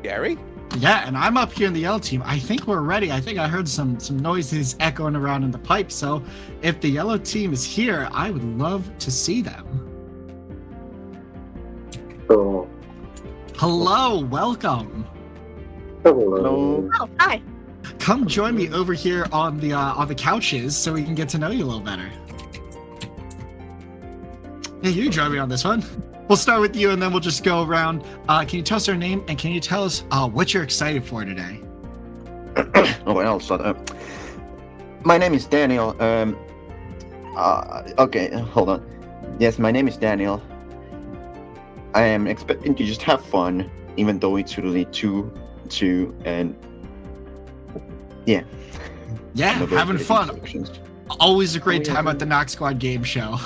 Gary? Yeah, and I'm up here in the yellow team. I think we're ready. I think I heard some noises echoing around in the pipe. So if the yellow team is here, I would love to see them. Oh. Hello, welcome. Hello. Oh, hi. Come join me over here on the couches so we can get to know you a little better. Hey, you join me on this one. We'll start with you and then we'll just go around. Can you tell us our name and can you tell us what you're excited for today? Oh, well, I'll start. My name is Daniel. Okay, hold on. Yes, my name is Daniel. I am expecting to just have fun, even though it's really two, and yeah. Yeah, having fun. Always a great time at the Noxsquad Gameshow.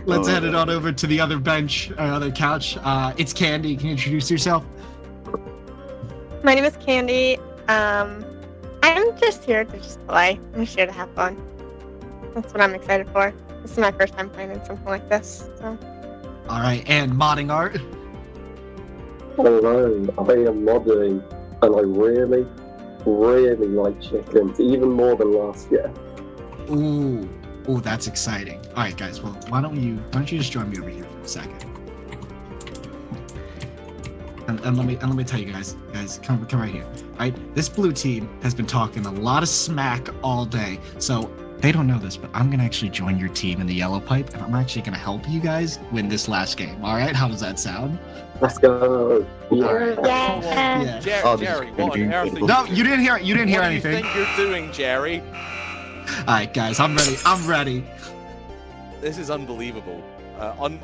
Let's head it on over to the other bench, other couch. It's Candy. Can you introduce yourself? My name is Candy. I'm just here to just play. I'm just here to have fun. That's what I'm excited for. This is my first time playing in something like this. So. All right, and ModdingArt. Hello. I am modding, and I really, really like chickens, even more than last year. Ooh, that's exciting. All right, guys. Well, why don't you just join me over here for a second? And let me tell you guys, come right here. All right, this blue team has been talking a lot of smack all day, so they don't know this, but I'm gonna actually join your team in the yellow pipe, and I'm actually gonna help you guys win this last game. All right, how does that sound? Let's go. Yeah. Yeah. Jerry, what on earth? No, you didn't hear. You didn't hear anything. What do you think you're doing, Jerry? All right, guys, I'm ready. This is unbelievable.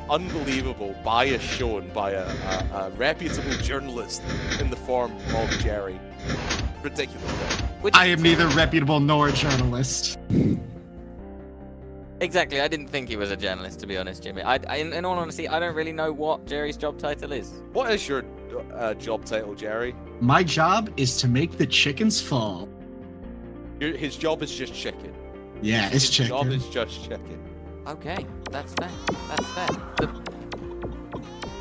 Unbelievable bias shown by a reputable journalist in the form of Jerry. Ridiculous. I am neither reputable nor a journalist. Exactly, I didn't think he was a journalist, to be honest, Jimmy. In all honesty, I don't really know what Jerry's job title is. What is your job title, Jerry? My job is to make the chickens fall. His job is just chicken. Yeah, it's chicken. His job is just chicken. Okay, that's fair. That's fair.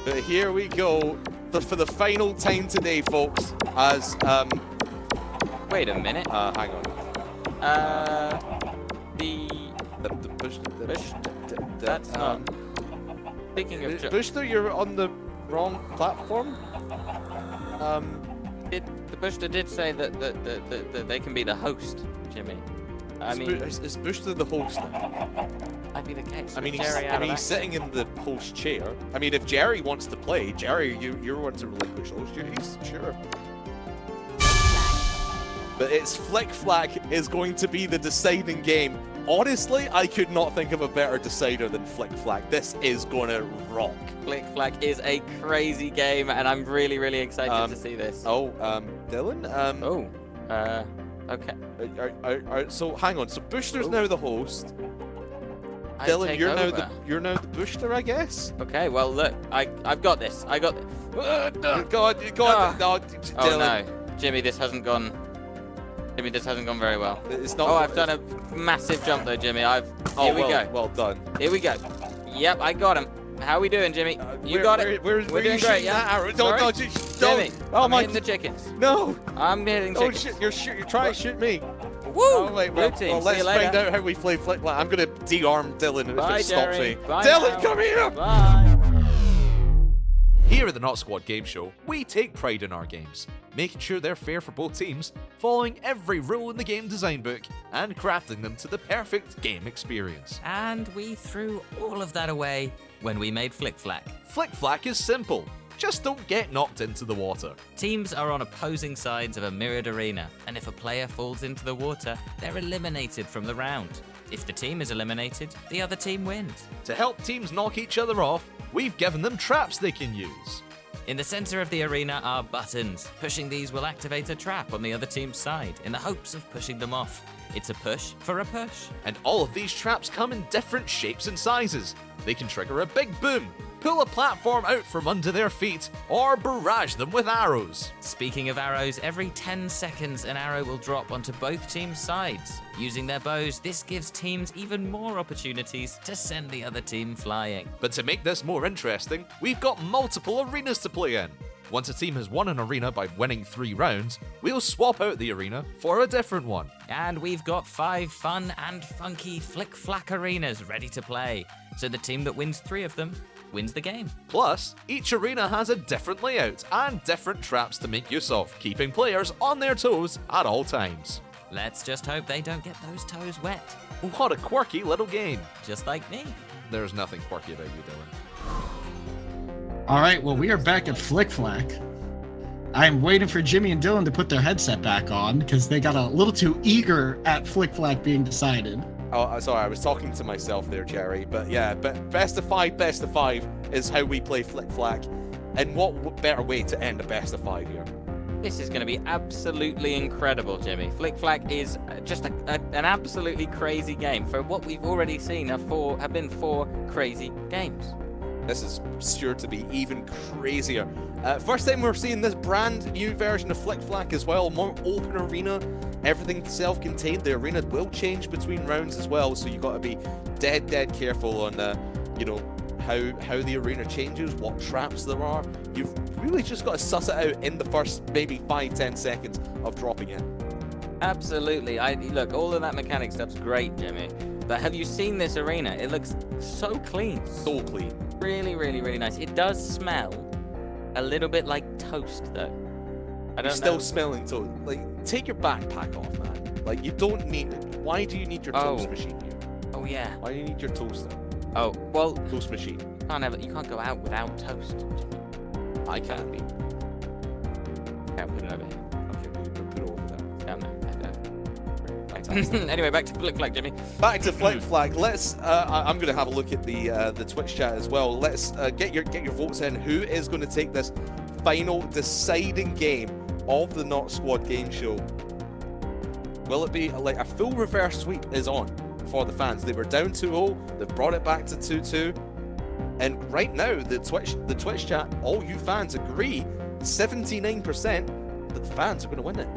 But here we go for the final time today, folks. As Wait a minute. Hang on. The bush. That's not. Speaking of Bushler, you're on the wrong platform. The Bushler did say that they can be the host, Jimmy. I mean, is Bushler the host now? Might be the case. I mean, he's sitting in the host chair. I mean, if Jerry wants to play, Jerry, you're one to relinquish host duties, sure. But it's Flick Flack is going to be the deciding game. Honestly, I could not think of a better decider than Flick Flack. This is gonna rock. Flick Flack is a crazy game, and I'm really, really excited to see this. Dylan? Okay. So hang on. So Bushler's now the host. I Dylan, take you're over. now the Bushler, I guess. Okay. Well, look, I've got this. I got this. God, no, Dylan. Oh no, Jimmy, this hasn't gone. Jimmy, this hasn't gone very well. It's not. Oh, I've done a massive jump though, Jimmy. Here we go. Well done. Here we go. Yep, I got him. How we doing, Jimmy? You got it. We're doing great, yeah? Arrow? Sorry? Jimmy, Oh I'm my! hitting the chickens. No! I'm hitting Oh chickens. shit! You're trying to shoot me. Woo! Oh, wait, Blue well, team, well, see let's you later. find out how we play Flick Flack. I'm gonna de-arm Dylan Bye, if it stops Jerry. me. Bye Dylan, now. come here! Bye. Here at the Noxsquad Gameshow, we take pride in our games, making sure they're fair for both teams, following every rule in the game design book, and crafting them to the perfect game experience. And we threw all of that away when we made Flick Flack. Flick Flack is simple. Just don't get knocked into the water. Teams are on opposing sides of a mirrored arena, and if a player falls into the water, they're eliminated from the round. If the team is eliminated, the other team wins. To help teams knock each other off, we've given them traps they can use. In the center of the arena are buttons. Pushing these will activate a trap on the other team's side in the hopes of pushing them off. It's a push for a push. And all of these traps come in different shapes and sizes. They can trigger a big boom, pull a platform out from under their feet, or barrage them with arrows. Speaking of arrows, every 10 seconds an arrow will drop onto both teams' sides. Using their bows, this gives teams even more opportunities to send the other team flying. But to make this more interesting, we've got multiple arenas to play in. Once a team has won an arena by winning 3 rounds, we'll swap out the arena for a different one. And we've got 5 fun and funky flick-flack arenas ready to play. So the team that wins 3 of them wins the game. Plus, each arena has a different layout and different traps to make use of, keeping players on their toes at all times. Let's just hope they don't get those toes wet. What a quirky little game. Just like me. There's nothing quirky about you, Dylan. All right, well, we are back at Flick Flack. I'm waiting for Jimmy and Dylan to put their headset back on because they got a little too eager at Flick Flack being decided. Oh, sorry, I was talking to myself there, Jerry. But yeah, best of 5 is how we play Flick Flack. And what better way to end a best of 5 here? This is going to be absolutely incredible, Jimmy. Flick Flack is just an absolutely crazy game. For what we've already seen have been 4 crazy games. This is sure to be even crazier. First time we're seeing this brand new version of Flick Flack as well. More open arena, everything self-contained. The arena will change between rounds as well, so you got to be dead careful on, how the arena changes, what traps there are. You've really just got to suss it out in the first maybe 5-10 seconds of dropping in. Absolutely. Look, all of that mechanic stuff's great, Jimmy. But have you seen this arena? It looks so clean. So clean. Really, really, really nice. It does smell a little bit like toast, though. I don't know. Still smelling toast. Like, take your backpack off, man. Like, you don't need. Why do you need your toast machine here? Oh yeah. Why do you need your toaster? Oh well. Toast machine. You can't go out without toast. I can't be. Yeah, put it over here. Okay, put it over there. Down there. Fantastic. Anyway, back to Flick Flack, Jimmy. Back to Flick Flag. Let's. I'm going to have a look at the Twitch chat as well. Let's get your votes in. Who is going to take this final deciding game of the Noxsquad Game Show? Will it be like a full reverse sweep is on for the fans? They were down 2-0. They've brought it back to 2-2. And right now, the Twitch chat, all you fans agree, 79% that the fans are going to win it.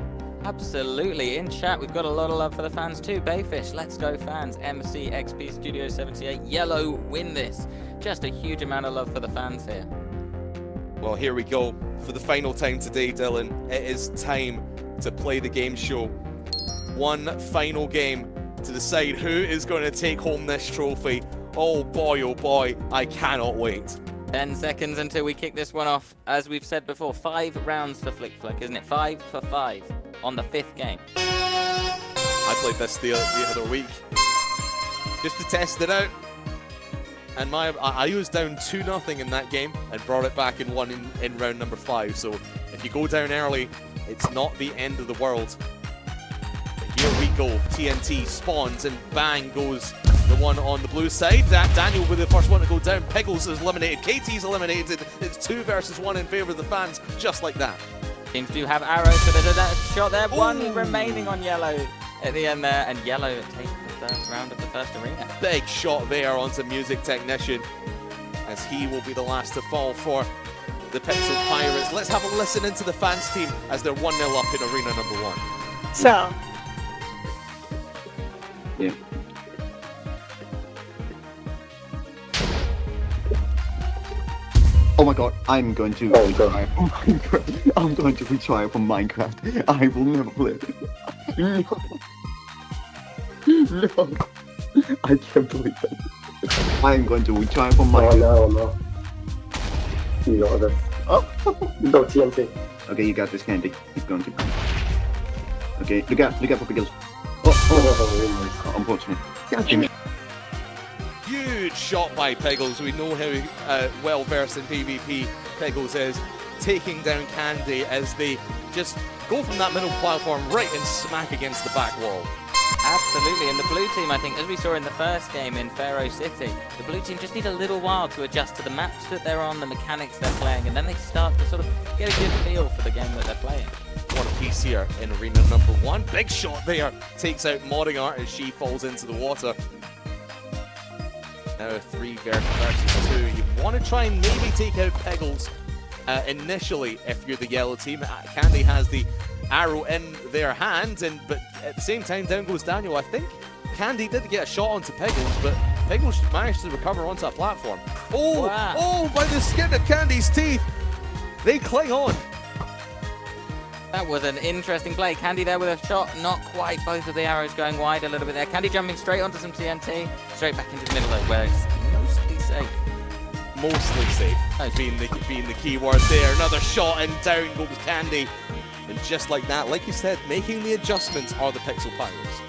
Absolutely. In chat, we've got a lot of love for the fans too. Bayfish, let's go fans. MC, XP Studio 78, Yellow, win this. Just a huge amount of love for the fans here. Well, here we go. For the final time today, Dylan, it is time to play the game show. One final game to decide who is going to take home this trophy. Oh boy, I cannot wait. 10 seconds until we kick this one off. As we've said before, 5 rounds for Flick Flick, isn't it? 5 for 5 on the 5th game. I played this the other week just to test it out. And I was down 2-0 in that game and brought it back and won in round number 5. So if you go down early, it's not the end of the world. But here we go. TNT spawns and bang goes the one on the blue side. Daniel with the first one to go down. Piggles is eliminated. KT's eliminated. It's 2 versus 1 in favor of the fans, just like that. Teams do have arrows, so there's a shot there. Ooh. 1 remaining on Yellow at the end there, and Yellow takes the first round of the first arena. Big shot there onto Music Technician, as he will be the last to fall for the Pixel Pirates. Let's have a listen into the fans team as they're 1-0 up in arena number 1. So, Yeah. Oh my god, I'm going to retry from Minecraft. I'm going to retry from Minecraft. I will never play it. No. No. I can't believe that. I'm going to retry from Minecraft. Oh no. You got this. Oh. No TNT. Okay, you got this, Candy. He's going to. Okay, look out for Pickles. Oh, unfortunate. God damn it. Huge shot by Piggles. We know how well versed in PvP Piggles is. Taking down Candy as they just go from that middle platform right and smack against the back wall. Absolutely, and the blue team, I think, as we saw in the first game in Pharaoh City, the blue team just need a little while to adjust to the maps that they're on, the mechanics they're playing, and then they start to sort of get a good feel for the game that they're playing. One piece here in arena number 1. Big shot there. Takes out ModdingArt as she falls into the water. Now 3 versus 2. You want to try and maybe take out Piggles initially if you're the yellow team. Candy has the arrow in their hand, but at the same time down goes Daniel. I think Candy did get a shot onto Piggles, but Piggles managed to recover onto a platform. Oh, wow. Oh, by the skin of Candy's teeth. They cling on. That was an interesting play. Candy there with a shot, not quite. Both of the arrows going wide a little bit there. Candy jumping straight onto some TNT, straight back into the middle though, where it's mostly safe. Mostly safe. Being the key word there. Another shot and down goes Candy. And just like that, like you said, making the adjustments are the Pixel Pirates.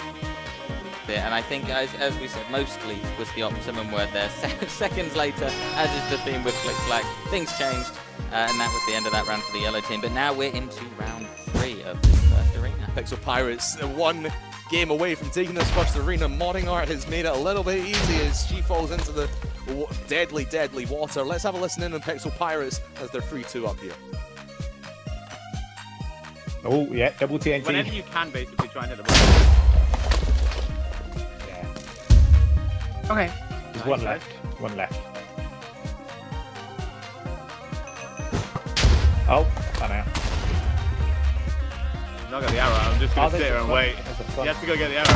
Yeah, and I think, as we said, mostly was the optimum word there. Seconds later, as is the theme with Flick Flag, things changed, and that was the end of that round for the yellow team. But now we're into round 3 of this first arena. Pixel Pirates, one game away from taking this first arena. ModdingArt has made it a little bit easy as she falls into the deadly, deadly water. Let's have a listen in on Pixel Pirates as they're 3-2 up here. Oh, yeah, double TNT. Whenever you can, basically, try and hit the button. Yeah. Okay. There's one left. One left. Oh, I'm out. He's not got the arrow. I'm just going to sit here and wait. You You have to go get the arrow.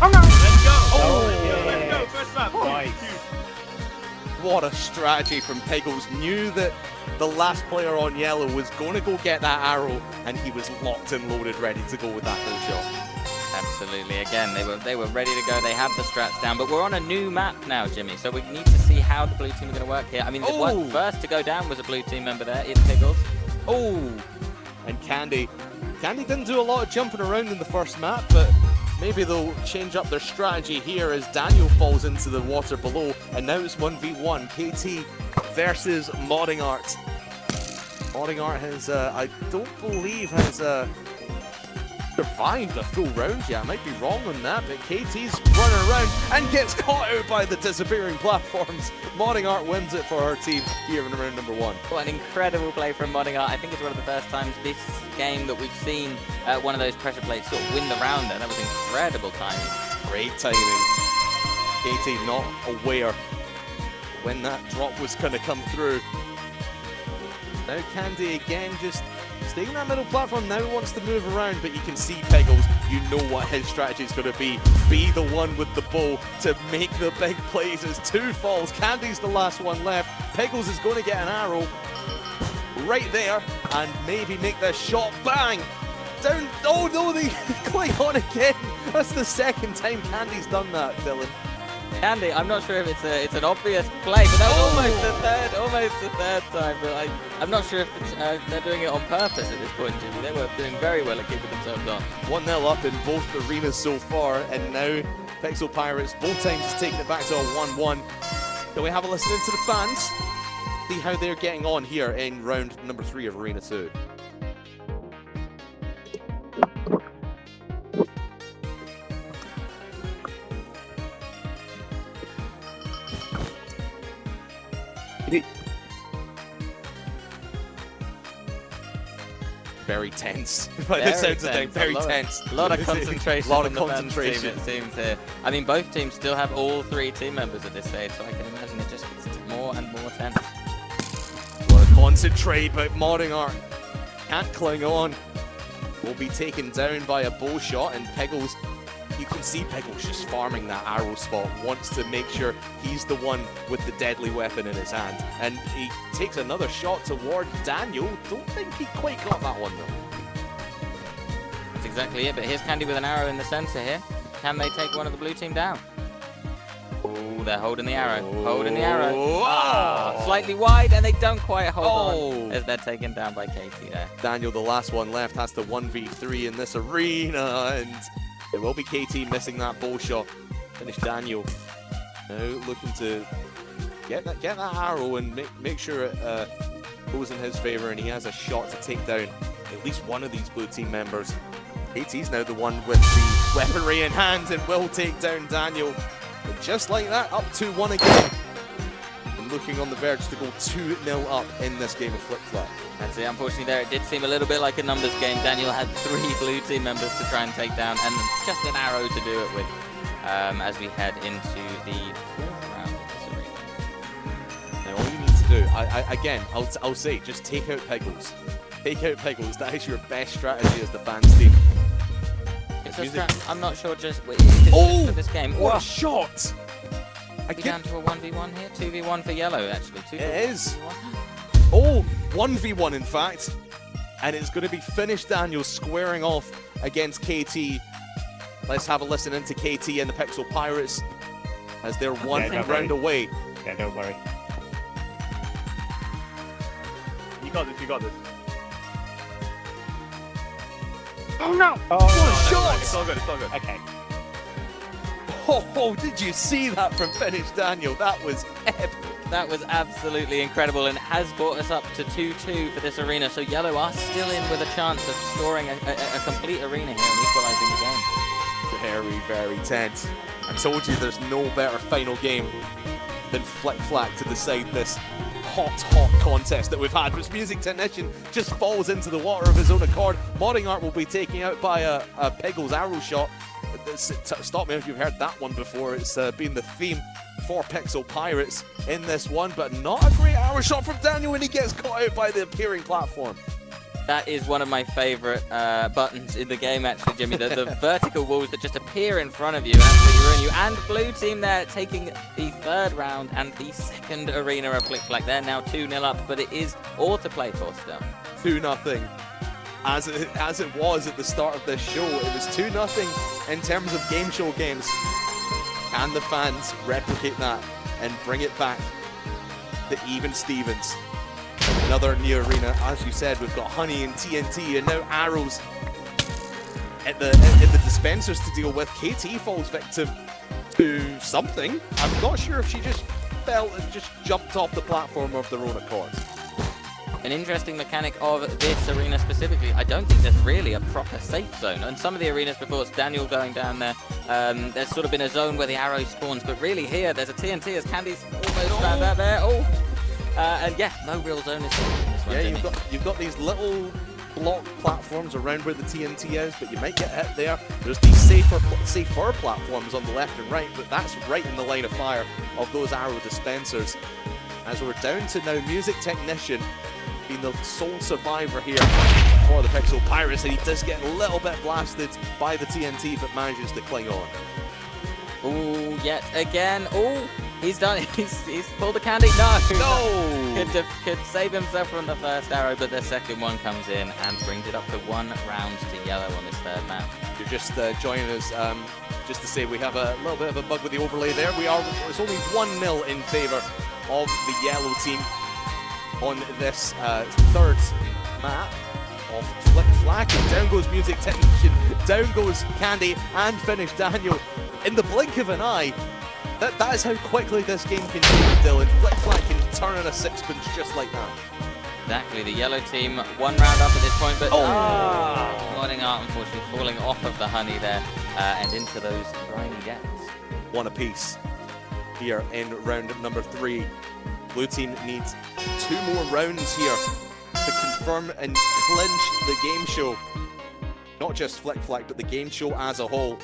Oh no! Let's go! Oh, Let's yeah. go! First map! Nice. What a strategy from Piggles. Knew that the last player on yellow was going to go get that arrow, and he was locked and loaded, ready to go with that full shot. Absolutely. Again, they were ready to go. They had the strats down, but we're on a new map now, Jimmy. So we need to see how the blue team are going to work here. I mean, the one first to go down was a blue team member there. It's Piggles. Oh, and Candy didn't do a lot of jumping around in the first map, but maybe they'll change up their strategy here as Daniel falls into the water below, and now it's 1v1, KT versus ModdingArt. ModdingArt has, I don't believe, has survived a full round yet. I might be wrong on that, but KT's running around and gets caught out by the disappearing platforms. ModdingArt wins it for her team here in round number 1. What an incredible play from ModdingArt. I think it's one of the first times this game that we've seen one of those pressure plates sort of win the round there. That was incredible timing. Great timing. KT not aware when that drop was going to come through. Now Candy again just staying on that middle platform, now wants to move around, but you can see Piggles, you know what his strategy is going to be the one with the bow to make the big plays as 2 falls. Candy's the last one left. Piggles is going to get an arrow right there and maybe make this shot. Bang! Down. Oh no, they click on again. That's the second time Candy's done that, Dylan. Candy, I'm not sure if it's an obvious play, but that was almost the third time. But I'm not sure if they're doing it on purpose at this point, Jimmy. They were doing very well at keeping themselves on. 1-0 up in both arenas so far, and now Pixel Pirates both times is taking it back to a 1-1. Can we have a listen into the fans? See how they're getting on here in round number 3 of Arena 2. Very tense. By the sounds of things, very tense. A lot of concentration. A lot of concentration. It seems here. I mean, both teams still have all 3 team members at this stage, so I can imagine it just gets more and more tense. Want to concentrate, but ModdingArt can't cling on. Will be taken down by a bow shot, and Piggles, you can see Piggles just farming that arrow spot, wants to make sure he's the one with the deadly weapon in his hand. And he takes another shot toward Daniel. Don't think he quite got that one though. That's exactly it, but here's Candy with an arrow in the center here. Can they take one of the blue team down? Oh, they're holding the arrow. Holding the arrow. Slightly wide, and they don't quite hold on as they're taken down by Katie there. Daniel, the last one left, has to 1v3 in this arena, and it will be KT missing that bow shot. FinishDaniel now looking to get that arrow and make sure it goes in his favor, and he has a shot to take down at least one of these blue team members. KT's now the one with the weaponry in hand and will take down Daniel. But just like that, up 2-1 again. And looking on the verge to go 2-0 up in this game of Flip Flop. And see, unfortunately there, it did seem a little bit like a numbers game. Daniel had 3 blue team members to try and take down, and just an arrow to do it with as we head into the 4th round of this arena. Now all you need to do, again, I'll say, just take out Piggles. Take out Piggles, that is your best strategy as the fans team. I'm not sure just for this game. What a shot! Down to a 1v1 here, 2v1 for yellow actually. It is. Oh, 1v1 in fact, and it's going to be FinnishDaniel squaring off against KT. Let's have a listen into KT and the Pixel Pirates as they're one don't round away. Yeah, don't worry. You got this, you got this. Oh no! Oh, shot! It's all good, it's all good. okay. Oh, did you see that from FinnishDaniel? That was epic. That was absolutely incredible and has brought us up to 2-2 for this arena. So Yellow are still in with a chance of scoring a complete arena here and equalising the game. Very, very tense. I told you there's no better final game than Flick Flack to decide this hot contest that we've had. This music technician just falls into the water of his own accord. ModdingArt will be taken out by a Piggles arrow shot. Stop me if you've heard that one before. It's been the theme for Pixel Pirates in this one, but not a great arrow shot from Daniel when he gets caught out by the appearing platform. That is one of my favourite buttons in the game, actually, Jimmy. The vertical walls that just appear in front of you and absolutely ruin you. And blue team there taking the third round and the second arena of Flick Flack. They're now 2-0 up, but it is all to play for still. 2-0. As it was at the start of this show, it was 2-0 in terms of game show games. Can the fans replicate that and bring it back to even Stevens? Another new arena, as you said, we've got Honey and TNT and now Arrows at the dispensers to deal with. KT falls victim to something. I'm not sure if she just fell and just jumped off the platform of their own accord. An interesting mechanic of this arena specifically, I don't think there's really a proper safe zone. And some of the arenas before, it's Daniel going down there, there's sort of been a zone where the arrow spawns, but really here, there's a TNT as Candy's almost found out there. Oh! And yeah, no real zone is in this one, Yeah, Jimmy. you've got these little block platforms around where the TNT is, but you might get hit there. There's these safer platforms on the left and right, but that's right in the line of fire of those arrow dispensers. As we're down to now Music Technician being the sole survivor here for the Pixel Pirates, and he does get a little bit blasted by the TNT, but manages to cling on. Oh, yet again. Oh, he's done it. He's pulled the candy. No! Could save himself from the first arrow, but the second one comes in and brings it up to 1 round to Yellow on this third map. You're just joining us, just to say we have a little bit of a bug with the overlay there. It's only 1-0 in favour of the Yellow team on this third map of Flick Flack, and down goes Music Technician, down goes Candy and FinnishDaniel in the blink of an eye. That is how quickly this game can change, Dylan. Flick Flack can turn in a sixpence just like that. Exactly, the Yellow team 1 round up at this point, but ModdingArt unfortunately falling off of the Honey there and into those briny depths. One apiece here in round number 3. Blue team needs 2 more rounds here to confirm and clinch the game show. Not just Flick Flack, but the game show as a whole.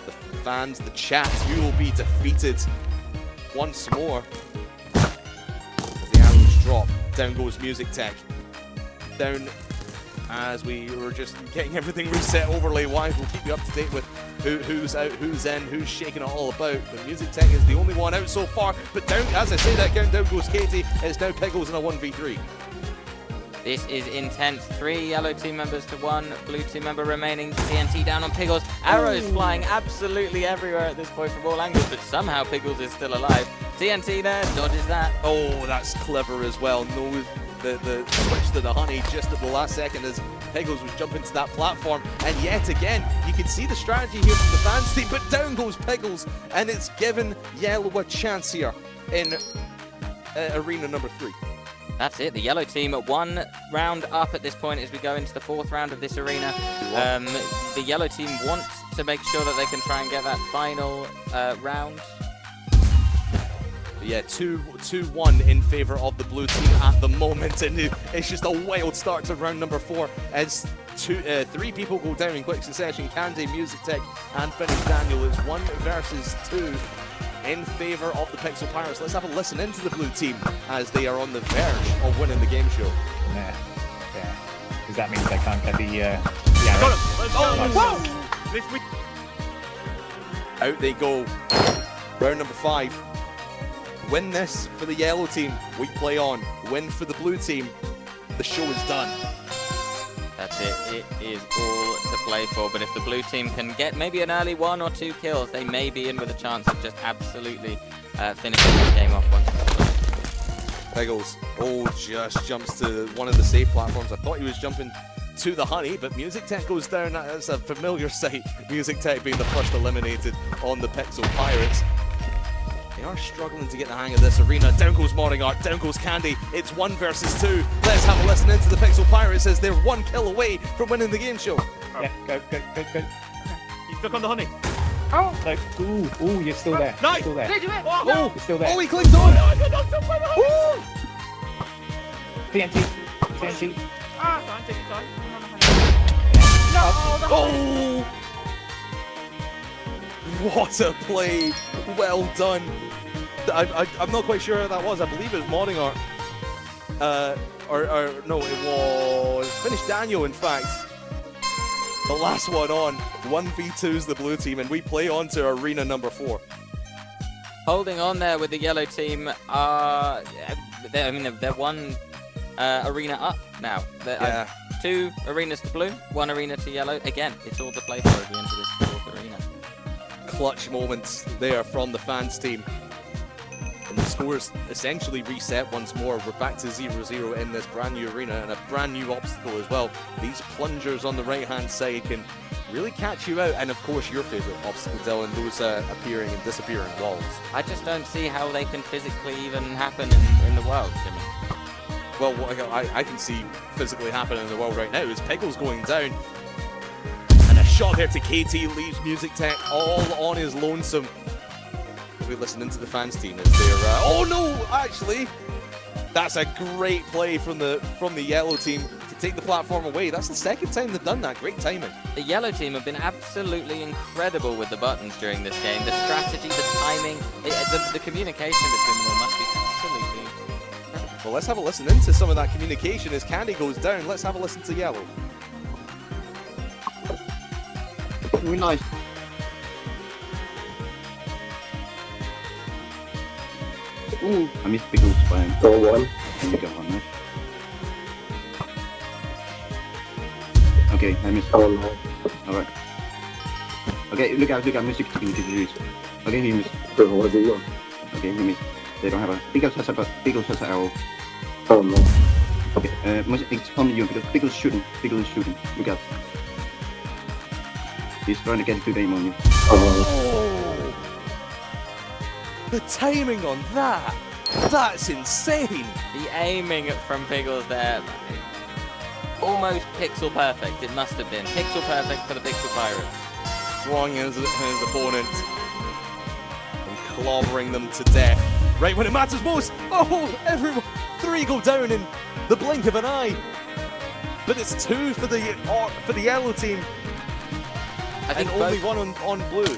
The fans, the chat, you will be defeated once more. As the arrows drop, down goes Music Tech. Down as we were just getting everything reset overlay-wise. We'll keep you up to date with who's out, who's in, who's shaking it all about. But Music Tech is the only one out so far. But down, as I say that, down goes Katie. It's now Piggles in a 1v3. This is intense. 3 Yellow team members to 1 blue team member remaining. TNT down on Piggles. Arrows flying absolutely everywhere at this point from all angles, but somehow Piggles is still alive. TNT there, dodges that. Oh, that's clever as well. Knows the switch to the Honey just at the last second as Piggles was jumping to that platform. And yet again, you can see the strategy here from the fans team, but down goes Piggles, and it's given Yellow a chance here in arena number 3. That's it. The Yellow team 1 round up at this point as we go into the 4th round of this arena. The Yellow team wants to make sure that they can try and get that final round. Yeah, 2-1 in favour of the blue team at the moment, and it's just a wild start to round number 4 as 3 people go down in quick succession. Candy, Music Tech, and FinnishDaniel. It's 1 versus 2 in favour of the Pixel Pirates. Let's have a listen into the blue team as they are on the verge of winning the game show. Yeah. Because that means they can't get the arrow. Got him! Let's go! Whoa! This week. Out they go. Round number 5. Win this for the yellow team, we play on. Win for the blue team, the show is done. That's it. It is all to play for. But if the blue team can get maybe an early 1 or 2 kills, they may be in with a chance of just absolutely finishing this game off once and for all. Piggles, just jumps to one of the safe platforms. I thought he was jumping to the honey, but Music Tech goes down. That's a familiar sight. Music Tech being the first eliminated on the Pixel Pirates. They are struggling to get the hang of this arena. Down goes ModdingArt, down goes Candy. It's 1 versus 2. Let's have a listen into the Pixel Pirates as they're 1 kill away from winning the game show. Yeah, go. He's stuck on the honey. Oh! No. Ooh, you're still there. No! You're still there. Did you do it? Oh, You're still there. oh, he clicked on. No, I got knocked up by the honey. TNT. Ah, fine, take your time. Oh! What a play. Well done. I'm not quite sure who that was. I believe it was ModdingArt. No, it was FinishDaniel, in fact. The last one on. 1v2's the blue team, and we play on to arena number 4. Holding on there with the yellow team. They're 1 arena up now. Yeah. 2 arenas to blue, 1 arena to yellow. Again, it's all to play for at the end of this 4th arena. Clutch moments there from the fans team. And the scores essentially reset once more. We're back to 0-0 in this brand new arena and a brand new obstacle as well. These plungers on the right hand side can really catch you out, and of course your favourite obstacle, Dylan, those appearing and disappearing walls. I just don't see how they can physically even happen in the world, Jimmy. Well, what I can see physically happening in the world right now is Piggles going down. And a shot there to KT leaves Music Tech all on his lonesome. We're listening to the fans team as they're... oh no, actually! That's a great play from the yellow team to take the platform away. That's the 2nd time they've done that. Great timing. The yellow team have been absolutely incredible with the buttons during this game. The strategy, the timing, the communication between them all must be absolutely incredible. Well, let's have a listen into some of that communication as Candy goes down. Let's have a listen to yellow. Really nice. Ooh, I missed Pickles by Go on. and you got one, right? Okay, I missed. Oh no. Alright. Okay, look out, music team to use. Okay, he missed. Who was it on? Okay, he missed. They don't have a... Pickles has an arrow. Oh no. Okay, it's on you because Pickles is shooting. Look out. He's trying to get good aim on you. Oh! The timing on that! That's insane! The aiming from Piggles there, almost pixel perfect. It must have been pixel perfect for the Pixel Pirates. Throwing his opponent and clobbering them to death. Right when it matters most! Oh! Everyone! 3 go down in the blink of an eye! But it's 2 for the yellow team. I think and only 1 on blue.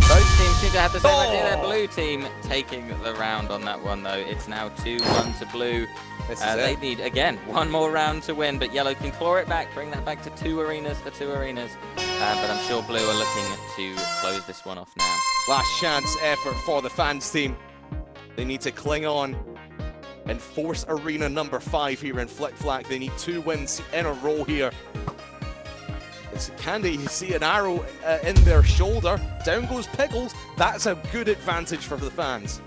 Both teams seem to have the same idea. The blue team taking the round on that one, though. It's now 2-1 to blue. They need, again, 1 more round to win, but yellow can claw it back, bring that back to 2 arenas for 2 arenas. But I'm sure blue are looking to close this one off now. Last chance effort for the fans team. They need to cling on and force arena number 5 here in Flick Flack. They need 2 wins in a row here. It's Candy, you see an arrow in their shoulder. Down goes Pickles. That's a good advantage for the fans.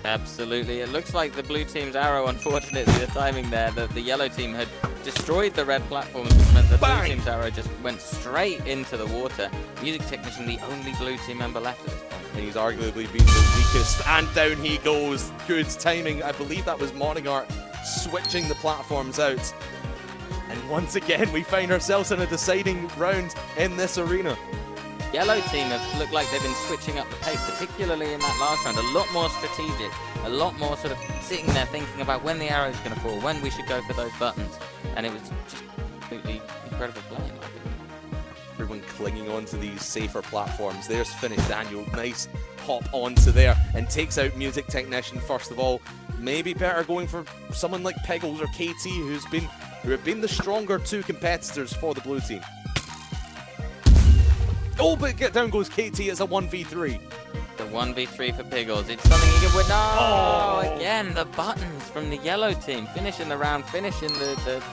Absolutely. It looks like the blue team's arrow, unfortunately, the timing there, the yellow team had destroyed the red platforms, which meant the blue team's arrow just went straight into the water. Music Technician, the only blue team member left at this point. He's arguably been the weakest, and down he goes. Good timing. I believe that was ModdingArt switching the platforms out. And once again, we find ourselves in a deciding round in this arena. Yellow team have looked like they've been switching up the pace, particularly in that last round. A lot more strategic, a lot more sort of sitting there thinking about when the arrow's going to fall, when we should go for those buttons. And it was just completely incredible play, in my opinion. Everyone clinging onto these safer platforms. There's FinishDaniel. Nice hop onto there and takes out Music Technician first of all. Maybe better going for someone like Piggles or KT, who have been the stronger 2 competitors for the blue team. Oh, but down goes KT. It's a 1v3. The 1v3 for Piggles. It's something he can win. No! Again, the buttons from the yellow team. Finishing the round, finishing the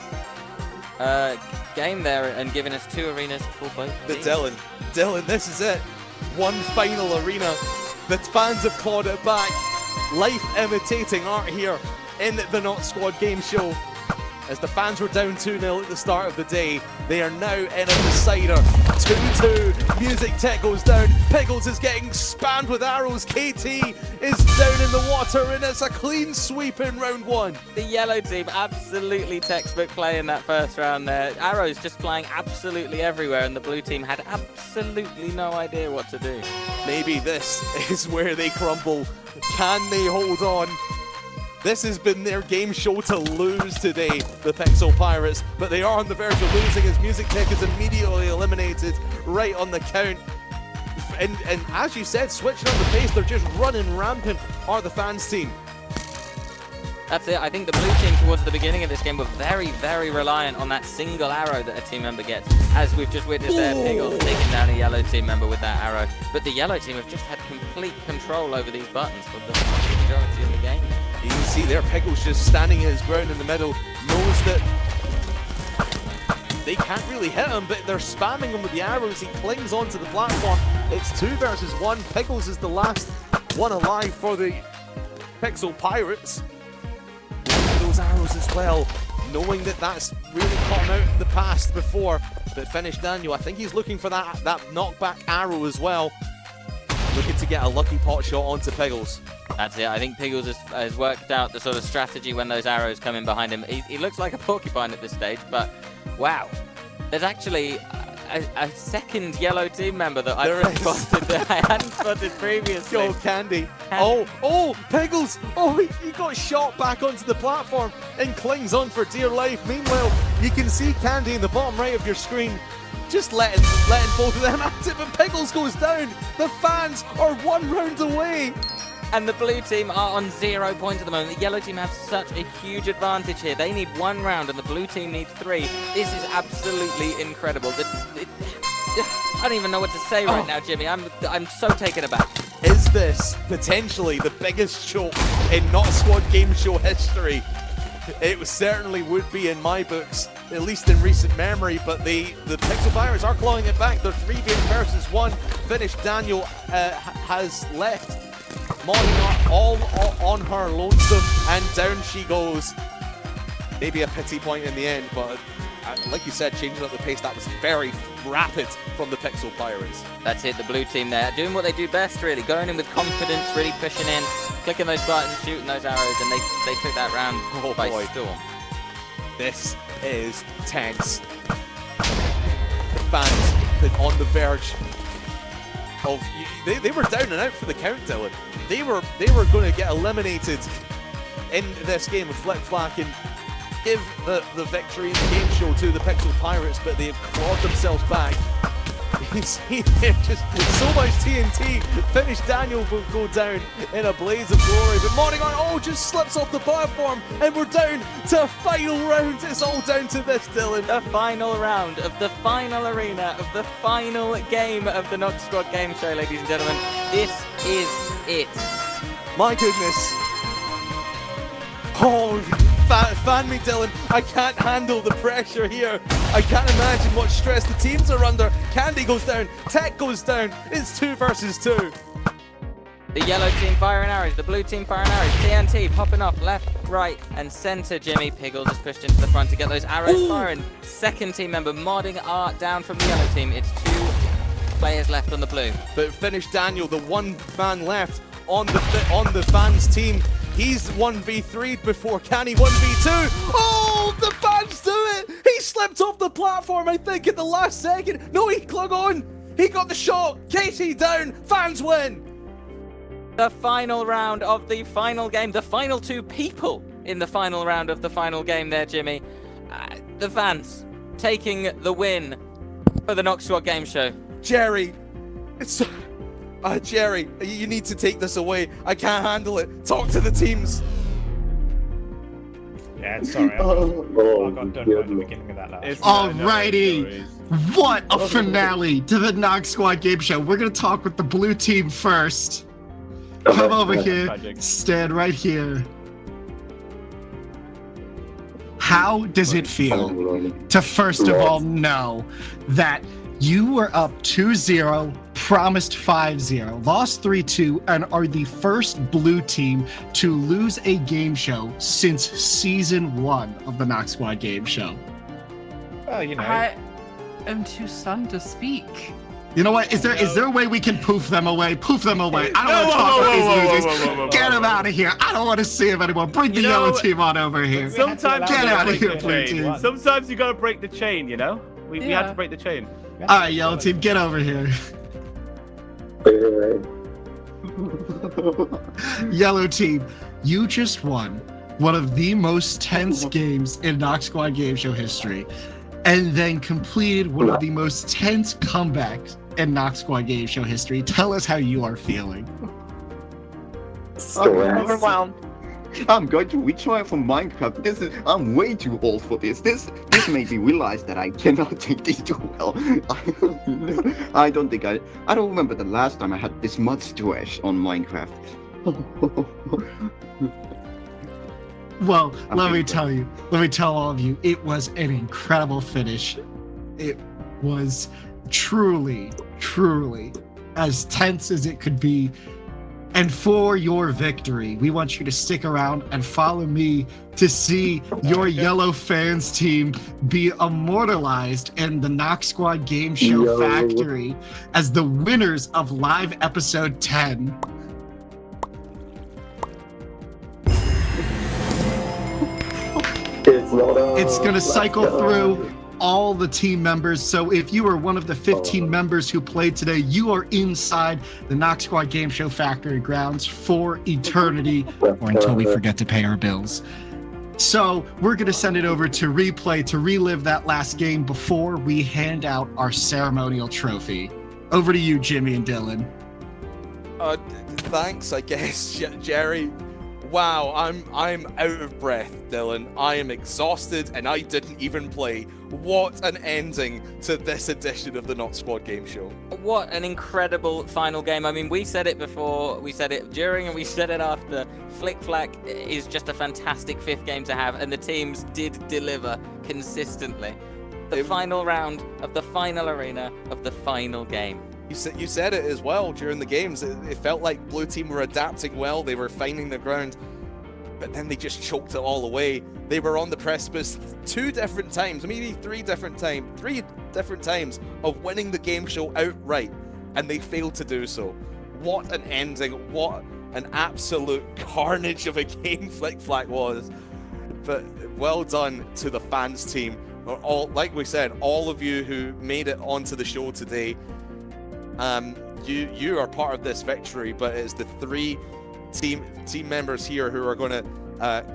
game there and giving us 2 arenas for both teams. Dylan, this is it. One final arena. The fans have clawed it back. Life imitating art here in the Noxsquad Game Show. As the fans were down 2-0 at the start of the day, they are now in a decider. 2-2. Music Tech goes down. Piggles is getting spammed with arrows. KT is down in the water, and it's a clean sweep in round 1. The yellow team absolutely textbook play in that first round there. Arrows just flying absolutely everywhere, and the blue team had absolutely no idea what to do. Maybe this is where they crumble. Can they hold on? This has been their game show to lose today, the Pixel Pirates, but they are on the verge of losing as Music Tech is immediately eliminated right on the count. And as you said, switching on the pace, they're just running rampant, are the fans team. That's it. I think the blue team towards the beginning of this game were very, very reliant on that single arrow that a team member gets. As we've just witnessed there, Piggles taking down a yellow team member with that arrow. But the yellow team have just had complete control over these buttons for the majority of the game. You can see there, Piggles just standing his ground in the middle, knows that they can't really hit him, but they're spamming him with the arrows. He clings onto the platform. It's 2 versus 1. Piggles is the last one alive for the Pixel Pirates. Those arrows as well, knowing that that's really caught him out in the past before. But FinishDaniel, I think he's looking for that knockback arrow as well. Looking to get a lucky pot shot onto Piggles. That's it. I think Piggles has worked out the sort of strategy when those arrows come in behind him. He looks like a porcupine at this stage, but wow. There's actually a second yellow team member that I spotted that I hadn't spotted previously. Go Candy. Oh, Piggles. Oh, he got shot back onto the platform and clings on for dear life. Meanwhile, you can see Candy in the bottom right of your screen. Just letting both of them at it, but Piggles goes down. The fans are 1 round away. And the blue team are on 0 points at the moment. The yellow team have such a huge advantage here. They need 1 round and the blue team needs 3. This is absolutely incredible. I don't even know what to say right now, Jimmy. I'm so taken aback. Is this potentially the biggest choke in Noxsquad Game Show history? It certainly would be in my books, at least in recent memory, but the Pixel Pirates are clawing it back. They're 3 games versus 1. FinishDaniel has left ModdingArt all on her lonesome, and down she goes. Maybe a pity point in the end, but like you said, changing up the pace, that was very rapid from the Pixel Pirates. That's it, the blue team there, doing what they do best really, going in with confidence, really pushing in, clicking those buttons, shooting those arrows, and they took that round by storm. This is tense. The fans on the verge of... They were down and out for the count, Dylan. They were going to get eliminated in this game of flip-flack and give the victory in the game show to the Pixel Pirates, but they have clawed themselves back. You see there just so much TNT. FinishDaniel will go down in a blaze of glory, but ModdingArt just slips off the platform, and we're down to a final round. It's all down to this, Dylan. The final round of the final arena of the final game of the Noxsquad Game Show, ladies and gentlemen. This is it. My goodness. Oh, fan me, Dylan. I can't handle the pressure here. I can't imagine what stress the teams are under. Candy goes down. Tech goes down. It's 2 versus 2. The yellow team firing arrows. The blue team firing arrows. TNT popping off left, right, and center. Jimmy Piggles is pushed into the front to get those arrows firing. Second team member ModdingArt down from the yellow team. It's 2 players left on the blue. But FinishDaniel, the one man left on the fans team. He's 1v3'd before. Can he 1v2? Oh, the fans do it! He slipped off the platform, I think, at the last second. No, he clung on. He got the shot. KT down. Fans win. The final round of the final game. The final 2 people in the final round of the final game there, Jimmy. The fans taking the win for the Noxsquad Game Show. Jerry, it's... Jerry, you need to take this away. I can't handle it. Talk to the teams. Yeah, sorry. I got done right at the beginning of that last. Alrighty. What a finale to the Noxsquad Game Show. We're going to talk with the blue team first. Come over here. Tragic. Stand right here. How does it feel to first of all know that you were up 2-0, promised 5-0, lost 3-2, and are the first blue team to lose a game show since season 1 of the Noxsquad Game Show? Well, you know. I am too stunned to speak. You know what? Is there a way we can poof them away? Poof them away. I don't want to talk about these losers. Get them out of here. I don't want to see them anymore. Bring the yellow team on over here. Sometimes Get you out gotta of here, break the blue chain. team. Sometimes you gotta break the chain, you know? We had Yeah. to break the chain. All right, yellow team, get over here. Yellow team, you just won one of the most tense games in Noxsquad Game Show history, and then completed one of the most tense comebacks in Noxsquad Game Show history. Tell us how you are feeling. Overwhelmed. I'm going to retry from Minecraft. I'm way too old for this. This made me realize that I cannot take this too well. I don't remember the last time I had this much stress on Minecraft. Well, let me tell all of you, it was an incredible finish. It was truly, truly as tense as it could be. And for your victory, we want you to stick around and follow me to see your yellow fans team be immortalized in the Noxsquad Game Show factory as the winners of live episode 10. It's gonna cycle through all the team members. So if you are one of the 15 members who played today, you are inside the Noxsquad Game Show factory grounds for eternity, or until we forget to pay our bills. So we're gonna send it over to replay to relive that last game before we hand out our ceremonial trophy. Over to you, Jimmy and Dylan. Thanks, I guess, Jerry. Wow, I'm out of breath, Dylan. I am exhausted, and I didn't even play. What an ending to this edition of the Noxsquad Game Show. What an incredible final game. I mean, we said it before, we said it during, and we said it after. Flick Flack is just a fantastic fifth game to have, and the teams did deliver consistently. The final round of the final arena of the final game. You said it as well during the games. It felt like Blue Team were adapting well. They were finding their ground, but then they just choked it all away. They were on the precipice 2 different times, maybe 3 different times of winning the game show outright, and they failed to do so. What an ending. What an absolute carnage of a game Flick Flack was. But well done to the fans team. All, like we said, all of you who made it onto the show today. You are part of this victory, but it's the 3 team members here who are going to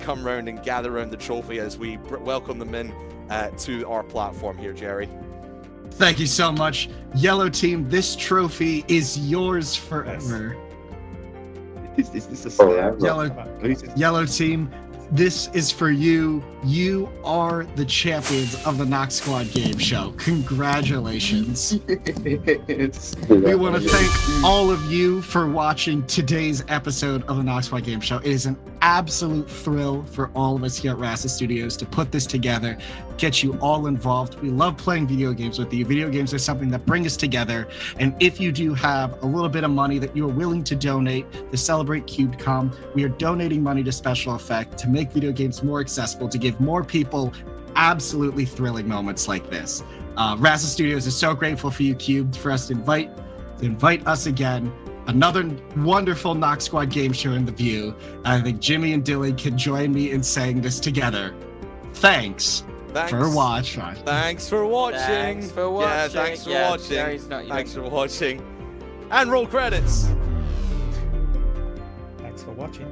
come round and gather around the trophy as we welcome them in to our platform here, Jerry. Thank you so much. Yellow team, this trophy is yours forever. This is a slab. Yellow team, this is for you. You are the champions of the Noxsquad Game Show. Congratulations. We want to thank all of you for watching today's episode of the Noxsquad Game Show. It is an absolute thrill for all of us here at RASA Studios to put this together, get you all involved. We love playing video games with you. Video games are something that bring us together. And if you do have a little bit of money that you are willing to donate to celebrate CubeCon, we are donating money to Special Effect to make video games more accessible, to give more people absolutely thrilling moments like this. RASA Studios is so grateful for you, Cube, for us to invite us again. Another wonderful Noxsquad Game Show in the view. I think Jimmy and Dylan can join me in saying this together. Thanks for watching. Thanks for watching. Thanks for watching. Yeah, thanks for watching. Jerry's Thanks for watching. And roll credits. Thanks for watching.